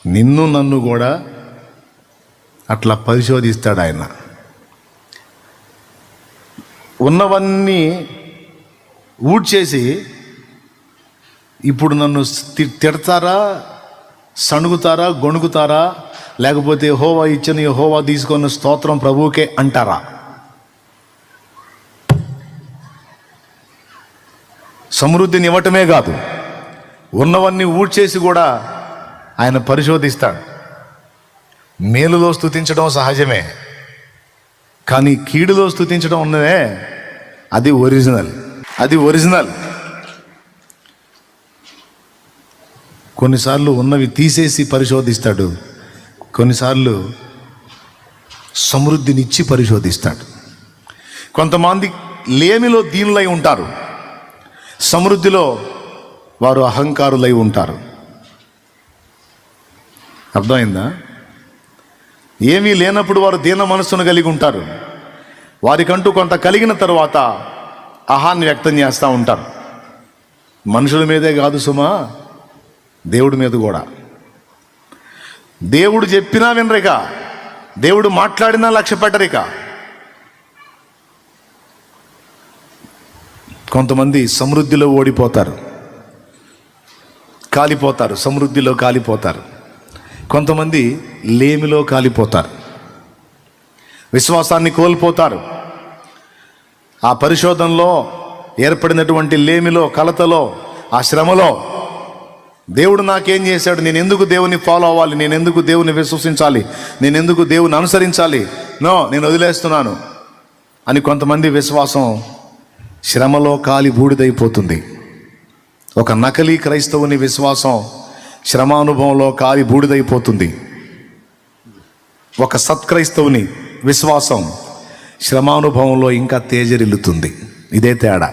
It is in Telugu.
నిన్ను నన్ను కూడా అట్లా పరిశోధిస్తాడు ఆయన. ఉన్నవన్నీ ఊడ్చేసి ఇప్పుడు నన్ను తిడతారా, సణుగుతారా, గొణుగుతారా, లేకపోతే యెహోవా ఇచ్చిన యెహోవా తీసుకున్న స్తోత్రం ప్రభువుకే అంటారా? సమృద్ధిని ఇవ్వటమే కాదు, ఉన్నవన్నీ ఊడ్చేసి కూడా ఆయన పరిశోధిస్తాడు. మేలులో స్తుతించడం సహజమే, కానీ కీడులో స్తుతించడం ఉన్నదే అది ఒరిజినల్. కొన్నిసార్లు ఉన్నవి తీసేసి పరిశోధిస్తాడు, కొన్నిసార్లు సమృద్ధినిచ్చి పరిశోధిస్తాడు. కొంతమంది లేమిలో దీనులై ఉంటారు, సమృద్ధిలో వారు అహంకారులై ఉంటారు. అర్థమైందా? ఏమీ లేనప్పుడు వారు దీన మనస్సును కలిగి ఉంటారు. వారికంటూ కొంత కలిగిన తర్వాత అహాన్ని వ్యక్తం చేస్తూ ఉంటారు. మనుషుల మీదే కాదు సుమా, దేవుడి మీద కూడా. దేవుడు చెప్పినా వినరిక, దేవుడు మాట్లాడినా లక్ష్య పెట్టరిక. కొంతమంది సమృద్ధిలో ఓడిపోతారు, కాలిపోతారు, సమృద్ధిలో కాలిపోతారు. కొంతమంది లేమిలో కాలిపోతారు, విశ్వాసాన్ని కోల్పోతారు. ఆ పరిశోధనలో ఏర్పడినటువంటి లేమిలో, కలతలో, ఆ శ్రమలో దేవుడు నాకేం చేశాడు, నేను ఎందుకు దేవుని ఫాలో అవ్వాలి, నేను ఎందుకు దేవుని విశ్వసించాలి, నేను ఎందుకు దేవుని అనుసరించాలి, నేను వదిలేస్తున్నాను అని కొంతమంది విశ్వాసం శ్రమలో కాలి బూడిదైపోతుంది. ఒక నకిలీ క్రైస్తవుని విశ్వాసం శ్రమానుభవంలో కాలి బూడిదైపోతుంది. ఒక సత్క్రైస్తవుని విశ్వాసం శ్రమానుభవంలో ఇంకా తేజరిల్లుతుంది. ఇదే తేడా.